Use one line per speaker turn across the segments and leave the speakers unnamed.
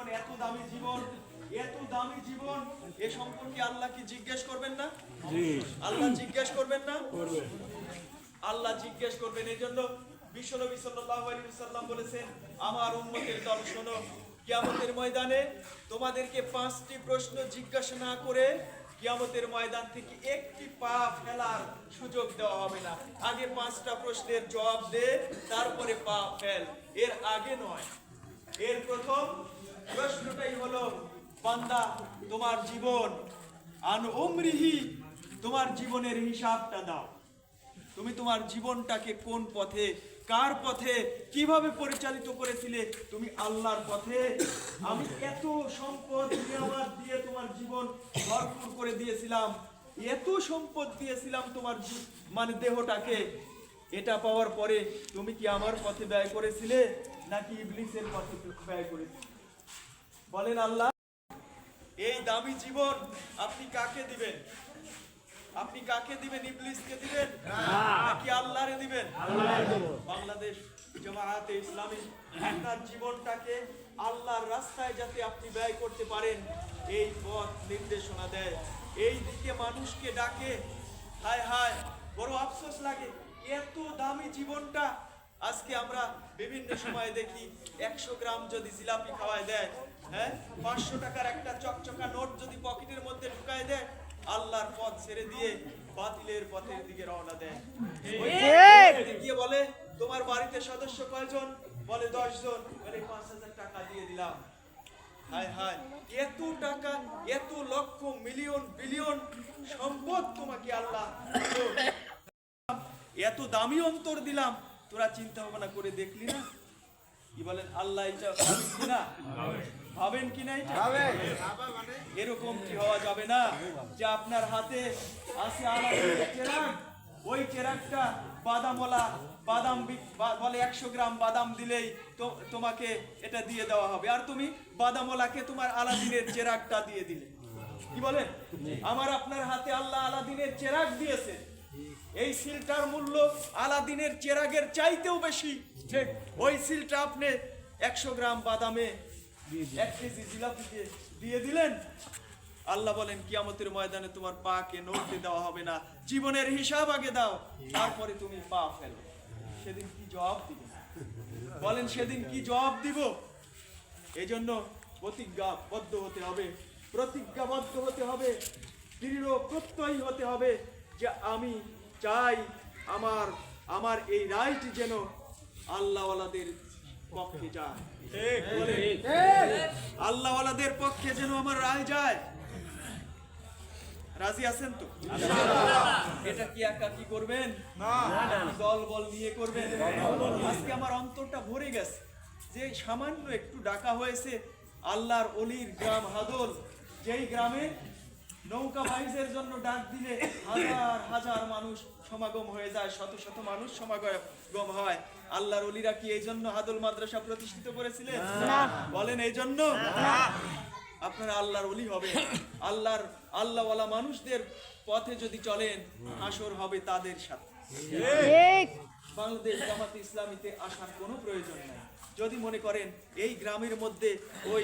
জীবন, এত দামি জীবন, এত দামি জীবন, এ সম্পর্কে আল্লাহ কি জিজ্ঞেস করবেন না? আল্লাহ জিজ্ঞেস করবেন না? আল্লাহ জিজ্ঞেস করবেন। এই জন্য বিশ্বনবী সাল্লাল্লাহু আলাইহি ওয়াসাল্লাম বলেছেন, আমার উম্মতের দল শোনো, কিয়ামতের ময়দানে তোমাদেরকে 5টি প্রশ্ন জিজ্ঞাসা না করে কিয়ামতের ময়দান থেকে একটি পা ফেলার সুযোগ দেওয়া হবে না। আগে 5টা প্রশ্নের জবাব দে, তারপরে পা ফেল, এর আগে নয়। এর প্রথম প্রশ্নটাই হলো, বান্দা তোমার জীবন আন উমরিহি, তোমার জীবনের হিসাবটা দাও। তুমি তোমার জীবনটাকে কোন পথে, কার পথে, কিভাবে পরিচালিত করেছিলে? তুমি আল্লাহর পথে? আমি এত সম্পদ নিয়ামত দিয়ে তোমার জীবন ভরপুর করে দিয়েছিলাম, এত সম্পদ দিয়েছিলাম তোমার মানে দেহটাকে, এটা পাওয়ার পরে তুমি কি আমার পথে ব্যয় করেছিলে নাকি ইবলিসের পথে ব্যয় করেছিলে? বলেন আল্লাহ, এই দামি জীবন আপনি কাকে দিবেন? আপনি কাকে দিবেন? ইবলিসকে দিবেন নাকি আল্লাহরে দিবেন? বাংলাদেশ জামায়াতে ইসলামী আপনার জীবনটাকে আল্লাহর রাস্তায় যাতে আপনি ব্যয় করতে পারেন, এই পথ নির্দেশনা দেয়, এই দিকে মানুষকে ডাকে। হায় হায়, বড় আফসোস লাগে, এত দামি জীবনটা আজকে আমরা বিভিন্ন সময় দেখি 100 গ্রাম যদি জিলাপি খাওয়ায় দেয়, হ্যাঁ, 500 টাকার একটা চকচকা নোট যদি পকেটের মধ্যে ঢুকায় দেয়, আল্লাহর পথ ছেড়ে দিয়ে বাতিলের পথের দিকে রওনা দেয়। গিয়ে বলে, তোমার বাড়িতে সদস্য কয়জন? বলে 10 জন। বলে 5000 টাকা দিয়ে দিলাম। হায় হায়, এত টাকা, এত লক্ষ মিলিয়ন বিলিয়ন সম্পদ তোমাকে আল্লাহ, এত দামি অন্তর দিলাম, তোরা চিন্তা ভাবনা করে দেখলি না? কি বলেন আল্লাহ এটা কিনা? ভাবেন কিনা? এরকম কি হওয়া যাবে না যে আপনার হাতে আছে আলাদা চেরাগ, ওই চেরাগটা বাদামওয়ালা, বাদাম বলে 100 গ্রাম বাদাম দিলেই তো তোমাকে এটা দিয়ে দেওয়া হবে, আর তুমি বাদামওয়ালাকে তোমার আলাদিনের চেরাগটা দিয়ে দিলে। কি বলেন? আমার আপনার হাতে আল্লাহ আলাদিনের চেরাগ দিয়েছে, এই সিলটার মূল্য আলাদিনের চেরাগের চাইতেও বেশি। ঠিক ওই সিলটা আপনি 100 গ্রাম বাদামে 1 কেজি জিলাপিতে দিয়ে দিলেন। আল্লাহ বলেন, কিয়ামতের ময়দানে তোমার পাকে নড়তে দেওয়া হবে না, জীবনের হিসাব আগে দাও, তারপরে তুমি পা ফেলো। সেদিন কি জবাব দিব? বলেন সেদিন কি জবাব দিব? এই জন্য প্রতিজ্ঞাবদ্ধ হতে হবে, প্রতিজ্ঞাবদ্ধ হতে হবে, দৃঢ় প্রত্যয়ী হতে হবে যে আমি চাই আমার এই রাইট যেন আল্লাহওয়ালাদের পক্ষে যায়। আল্লাহওয়ালাদের পক্ষে যেন আমার রায় যায়। রাজি আছেন তো? এটা কি একা কি করবেন? না, দল বল নিয়ে করবেন। আজকে আমার অন্তরটা ভরে গেছে যে সামান্য একটু ডাকা হয়েছে আল্লাহর অলির গ্রাম হাদল, যেই গ্রামে নৌকা বাইজের জন্য ডাক দিলে হাজার হাজার মানুষ সমাগম হয়ে যায়, শত শত মানুষ সমাগম হয়। আল্লাহর ওলিরা কি এই জন্য হাদল মাদ্রাসা প্রতিষ্ঠিত করেছিলেন? বলেন এই জন্য? আপনারা আল্লাহর ওলি হবে, আল্লাহওয়ালা মানুষদের পথে যদি চলেন, হাসর হবে তাদের সাথে। বাংলাদেশ জামাতে ইসলামীতে আসার কোনো প্রয়োজন নাই। যদি মনে করেন এই গ্রামের মধ্যে ওই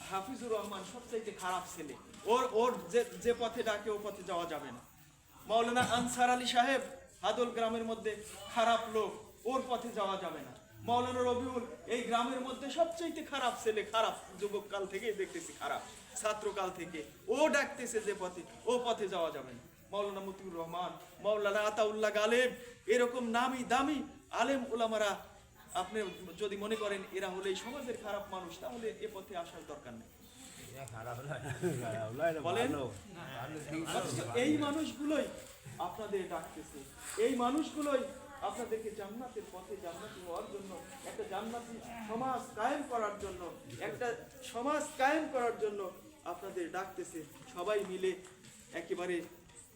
হাফিজুর রহমান সবচাইতে খারাপ ছেলে, ওর যে পথে ডাকে ও পথে যাওয়া যাবে না। মাওলানা আনসার আলী সাহেব হাদল গ্রামের মধ্যে খারাপ লোক, ওর পথে যাওয়া যাবে না। মাওলানা রবিউল এই গ্রামের মধ্যে সবচাইতে খারাপ ছেলে, খারাপ যুবক কাল থেকেই দেখতেছি খারাপ, ছাত্রকাল থেকে ও ডাকতেছে যে পথে, ও পথে যাওয়া যাবে না। মাওলানা মতিউর রহমান, মাওলানা আতাউল্লাহ গালেব, এরকম নামি দামি আলেম ওলামারা, আপনি যদি মনে করেন এরা হলে সমাজের খারাপ মানুষ, তাহলে এ পথে আসার দরকার নেই। বলেন, এই মানুষগুলোই আপনাদের ডাকতেছে, এই মানুষগুলোই আপনাদেরকে জান্নাতের পথে জান্নাতি হওয়ার জন্য, একটা জান্নাতি সমাজ কায়েম করার জন্য, একটা সমাজ কায়েম করার জন্য আপনাদের ডাকতেছে। সবাই মিলে একেবারে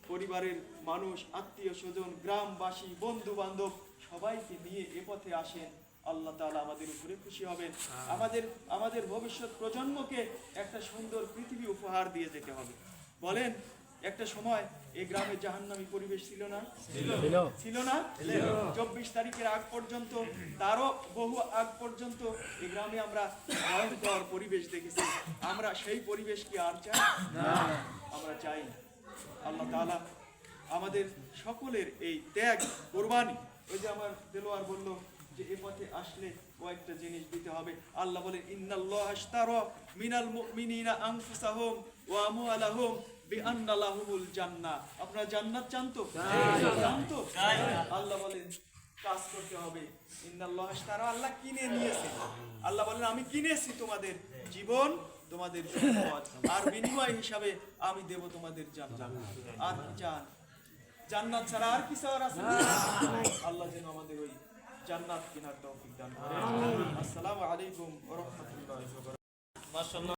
পরিবারের মানুষ, আত্মীয় স্বজন, গ্রামবাসী, বন্ধু বান্ধব সবাইকে নিয়ে এ পথে আসেন। আল্লাহ তাআলা আমাদের উপরে খুশি হবেন। আমাদের ভবিষ্যৎ প্রজন্মকে একটা সুন্দর পৃথিবী উপহার দিয়ে যেতে হবে। বলেন একটা সময় এই গ্রামে জাহান্নামী পরিবেশ ছিল না? ছিল না? 24 তারিখের আগ পর্যন্ত, তারও বহু আগ পর্যন্ত এই গ্রামে আমরা ভয়ঙ্কর পরিবেশ দেখেছি। আমরা সেই পরিবেশ কি আর চাই? না, আমরা চাই না। আল্লাহ তাআলা আমাদের সকলের এই ত্যাগ, কোরবানি, ওই যে আমার দেলোয়ার বলল যে এ পথে আসলে কয়েকটা জিনিস দিতে হবে। আল্লাহ বলেন ইন্নাল্লাহা আশতারা মিনাল মুমিনিনা আনফুসাহুম ওয়া আমওয়ালাহুম বিআন্না লাহুমুল জান্নাহ। আপনারা জান্নাত চান তো? চান তো? আল্লাহ বলেন কাজ করতে হবে। ইন্নাল্লাহা আশতারা, আল্লাহ কিনে নিয়েছে। আল্লাহ বলেন আমি কিনেছি তোমাদের জীবন, তোমাদের সম্পদ, আর বিনিময় হিসাবে আমি দেব তোমাদের জান্নাত। আর কি চান? জান্নাত ছাড়া আর কি চাওয়ার আছে? আল্লাহ যেন আমাদের ওই জান্নাত কেনার তৌফিক দান করেন। আসসালামু আলাইকুম ওয়া রাহমাতুল্লাহি ওয়া বারাকাতুহু। মাশাআল্লাহ।